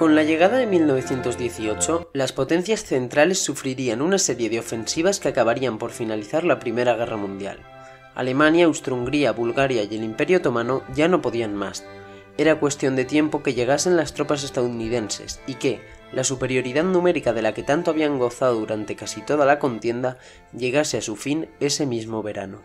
Con la llegada de 1918, las potencias centrales sufrirían una serie de ofensivas que acabarían por finalizar la Primera Guerra Mundial. Alemania, Austro-Hungría, Bulgaria y el Imperio Otomano ya no podían más. Era cuestión de tiempo que llegasen las tropas estadounidenses y que la superioridad numérica de la que tanto habían gozado durante casi toda la contienda llegase a su fin ese mismo verano.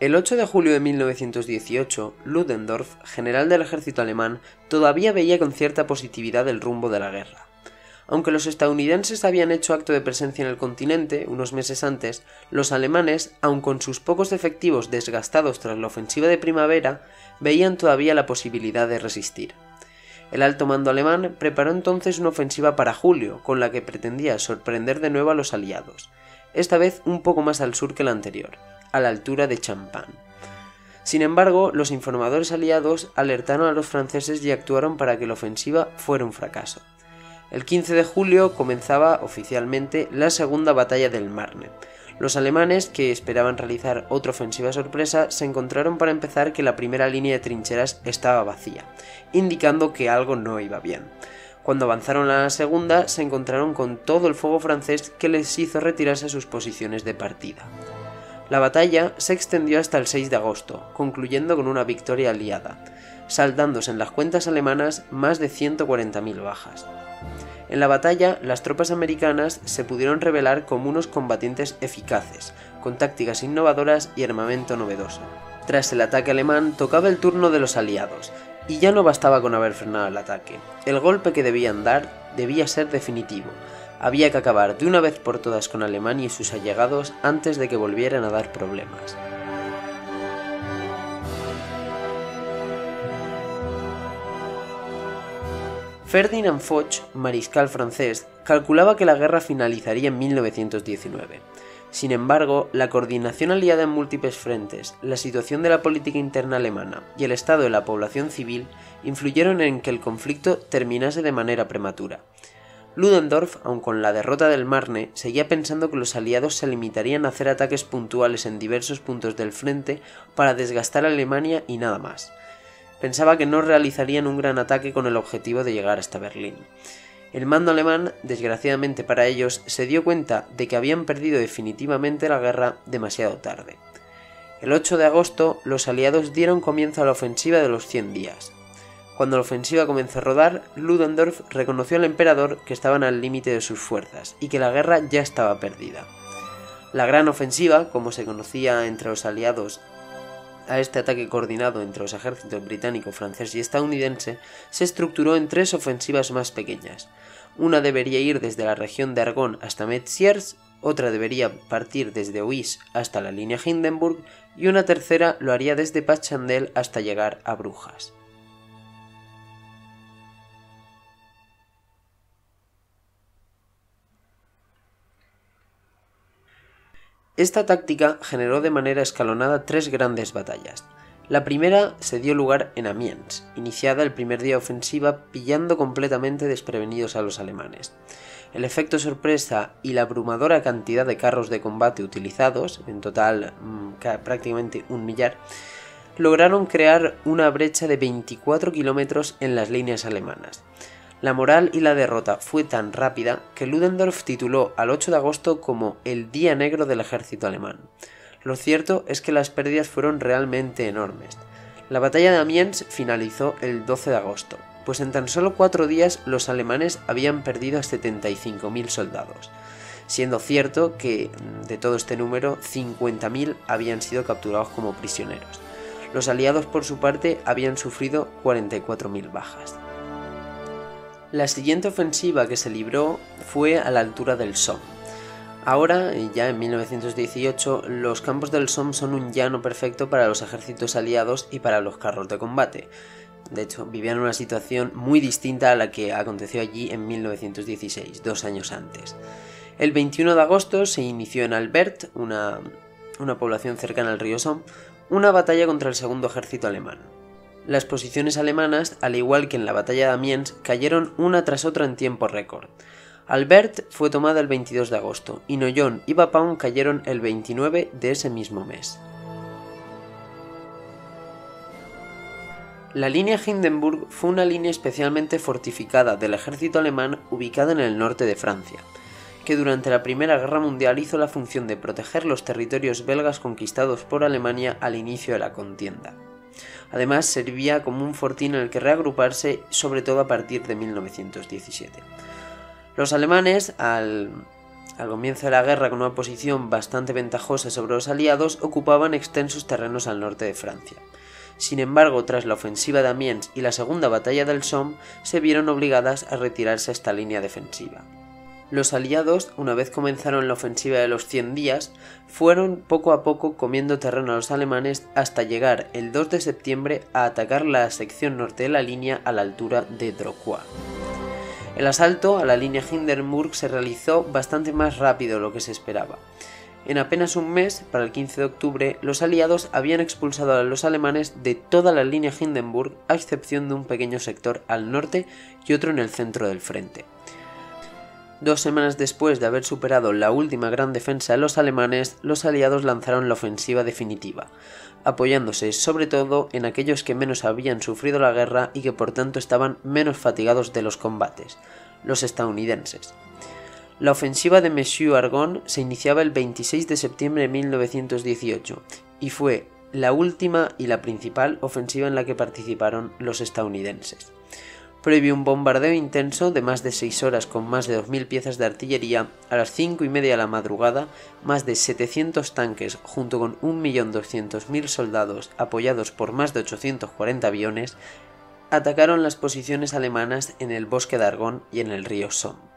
El 8 de julio de 1918, Ludendorff, general del ejército alemán, todavía veía con cierta positividad el rumbo de la guerra. Aunque los estadounidenses habían hecho acto de presencia en el continente unos meses antes, los alemanes, aun con sus pocos efectivos desgastados tras la ofensiva de primavera, veían todavía la posibilidad de resistir. El alto mando alemán preparó entonces una ofensiva para julio, con la que pretendía sorprender de nuevo a los aliados, esta vez un poco más al sur que la anterior, a la altura de Champagne. Sin embargo, los informadores aliados alertaron a los franceses y actuaron para que la ofensiva fuera un fracaso. El 15 de julio comenzaba oficialmente la segunda batalla del Marne. Los alemanes, que esperaban realizar otra ofensiva sorpresa, se encontraron para empezar que la primera línea de trincheras estaba vacía, indicando que algo no iba bien. Cuando avanzaron a la segunda, se encontraron con todo el fuego francés que les hizo retirarse a sus posiciones de partida. La batalla se extendió hasta el 6 de agosto, concluyendo con una victoria aliada, saldándose en las cuentas alemanas más de 140.000 bajas. En la batalla, las tropas americanas se pudieron revelar como unos combatientes eficaces, con tácticas innovadoras y armamento novedoso. Tras el ataque alemán, tocaba el turno de los aliados, y ya no bastaba con haber frenado el ataque. El golpe que debían dar debía ser definitivo. Había que acabar de una vez por todas con Alemania y sus allegados antes de que volvieran a dar problemas. Ferdinand Foch, mariscal francés, calculaba que la guerra finalizaría en 1919. Sin embargo, la coordinación aliada en múltiples frentes, la situación de la política interna alemana y el estado de la población civil influyeron en que el conflicto terminase de manera prematura. Ludendorff, aun con la derrota del Marne, seguía pensando que los aliados se limitarían a hacer ataques puntuales en diversos puntos del frente para desgastar a Alemania y nada más. Pensaba que no realizarían un gran ataque con el objetivo de llegar hasta Berlín. El mando alemán, desgraciadamente para ellos, se dio cuenta de que habían perdido definitivamente la guerra demasiado tarde. El 8 de agosto, los aliados dieron comienzo a la ofensiva de los 100 días. Cuando la ofensiva comenzó a rodar, Ludendorff reconoció al emperador que estaban al límite de sus fuerzas y que la guerra ya estaba perdida. La Gran Ofensiva, como se conocía entre los aliados a este ataque coordinado entre los ejércitos británico, francés y estadounidense, se estructuró en 3 ofensivas más pequeñas. Una debería ir desde la región de Argonne hasta Mezieres, otra debería partir desde Oise hasta la línea Hindenburg y una tercera lo haría desde Passchendaele hasta llegar a Brujas. Esta táctica generó de manera escalonada 3 grandes batallas. La primera se dio lugar en Amiens, iniciada el primer día de ofensiva pillando completamente desprevenidos a los alemanes. El efecto sorpresa y la abrumadora cantidad de carros de combate utilizados, en total prácticamente 1 millar, lograron crear una brecha de 24 kilómetros en las líneas alemanas. La moral y la derrota fue tan rápida que Ludendorff tituló al 8 de agosto como el Día Negro del ejército alemán. Lo cierto es que las pérdidas fueron realmente enormes. La batalla de Amiens finalizó el 12 de agosto, pues en tan solo 4 días los alemanes habían perdido a 75.000 soldados, siendo cierto que de todo este número 50.000 habían sido capturados como prisioneros. Los aliados por su parte habían sufrido 44.000 bajas. La siguiente ofensiva que se libró fue a la altura del Somme. Ahora, ya en 1918, los campos del Somme son un llano perfecto para los ejércitos aliados y para los carros de combate. De hecho, vivían una situación muy distinta a la que aconteció allí en 1916, 2 años antes. El 21 de agosto se inició en Albert, una población cercana al río Somme, una batalla contra el segundo ejército alemán. Las posiciones alemanas, al igual que en la batalla de Amiens, cayeron una tras otra en tiempo récord. Albert fue tomada el 22 de agosto y Noyon y Bapaume cayeron el 29 de ese mismo mes. La línea Hindenburg fue una línea especialmente fortificada del ejército alemán ubicada en el norte de Francia, que durante la Primera Guerra Mundial hizo la función de proteger los territorios belgas conquistados por Alemania al inicio de la contienda. Además, servía como un fortín en el que reagruparse, sobre todo a partir de 1917. Los alemanes, al comienzo de la guerra con una posición bastante ventajosa sobre los aliados, ocupaban extensos terrenos al norte de Francia. Sin embargo, tras la ofensiva de Amiens y la segunda batalla del Somme, se vieron obligadas a retirarse a esta línea defensiva. Los aliados, una vez comenzaron la ofensiva de los 100 días, fueron poco a poco comiendo terreno a los alemanes hasta llegar el 2 de septiembre a atacar la sección norte de la línea a la altura de Drocourt. El asalto a la línea Hindenburg se realizó bastante más rápido de lo que se esperaba. En apenas un mes, para el 15 de octubre, los aliados habían expulsado a los alemanes de toda la línea Hindenburg, a excepción de un pequeño sector al norte y otro en el centro del frente. 2 semanas después de haber superado la última gran defensa de los alemanes, los aliados lanzaron la ofensiva definitiva, apoyándose sobre todo en aquellos que menos habían sufrido la guerra y que por tanto estaban menos fatigados de los combates, los estadounidenses. La ofensiva de Messieurs-Argonne se iniciaba el 26 de septiembre de 1918 y fue la última y la principal ofensiva en la que participaron los estadounidenses. Previo un bombardeo intenso de más de 6 horas con más de 2.000 piezas de artillería, a las 5:30 de la madrugada, más de 700 tanques junto con 1.200.000 soldados apoyados por más de 840 aviones, atacaron las posiciones alemanas en el bosque de Argonne y en el río Somme.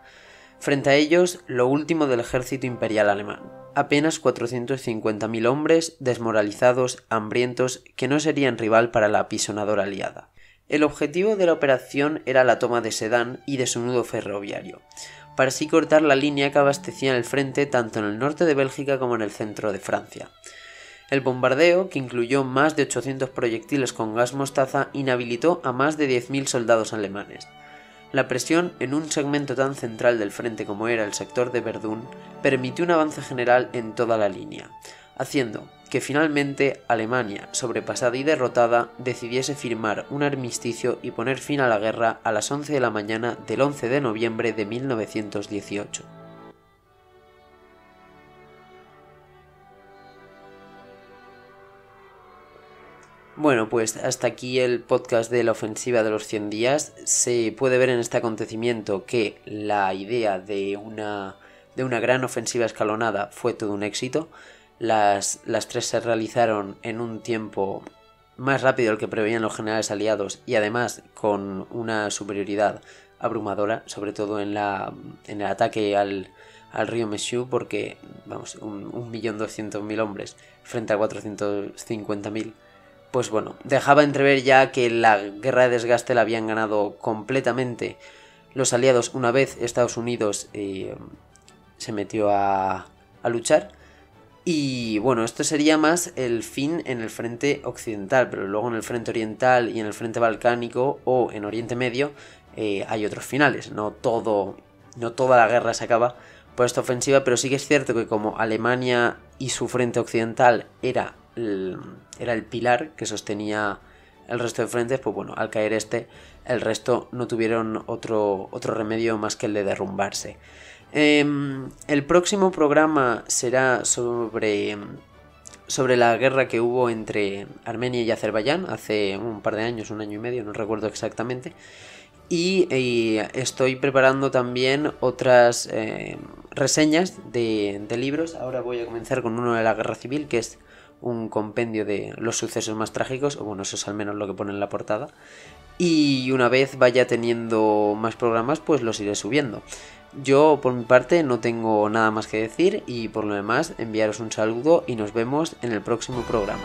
Frente a ellos, lo último del ejército imperial alemán, apenas 450.000 hombres desmoralizados, hambrientos, que no serían rival para la apisonadora aliada. El objetivo de la operación era la toma de Sedan y de su nudo ferroviario, para así cortar la línea que abastecía el frente tanto en el norte de Bélgica como en el centro de Francia. El bombardeo, que incluyó más de 800 proyectiles con gas mostaza, inhabilitó a más de 10.000 soldados alemanes. La presión en un segmento tan central del frente como era el sector de Verdun permitió un avance general en toda la línea, haciendo que finalmente Alemania, sobrepasada y derrotada, decidiese firmar un armisticio y poner fin a la guerra a las 11 de la mañana del 11 de noviembre de 1918. Bueno, pues hasta aquí el podcast de la ofensiva de los 100 días. Se puede ver en este acontecimiento que la idea de una gran ofensiva escalonada fue todo un éxito. Las 3 se realizaron en un tiempo más rápido del que preveían los generales aliados y además con una superioridad abrumadora, sobre todo en el ataque al río Messieurs, porque vamos, 1.200.000 hombres frente a 450.000, pues bueno, dejaba entrever ya que la guerra de desgaste la habían ganado completamente los aliados una vez Estados Unidos se metió a luchar. Y bueno, esto sería más el fin en el frente occidental, pero luego en el frente oriental y en el frente balcánico o en Oriente Medio hay otros finales. No toda la guerra se acaba por esta ofensiva, pero sí que es cierto que como Alemania y su frente occidental era el pilar que sostenía el resto de frentes, pues bueno, al caer el resto no tuvieron otro remedio más que el de derrumbarse. El próximo programa será sobre la guerra que hubo entre Armenia y Azerbaiyán hace un par de años, 1 año y medio, no recuerdo exactamente. Y estoy preparando también otras reseñas de libros. Ahora voy a comenzar con uno de la Guerra Civil, que es un compendio de los sucesos más trágicos, o bueno, eso es al menos lo que pone en la portada. Y una vez vaya teniendo más programas, pues los iré subiendo. Yo, por mi parte, no tengo nada más que decir y por lo demás, enviaros un saludo y nos vemos en el próximo programa.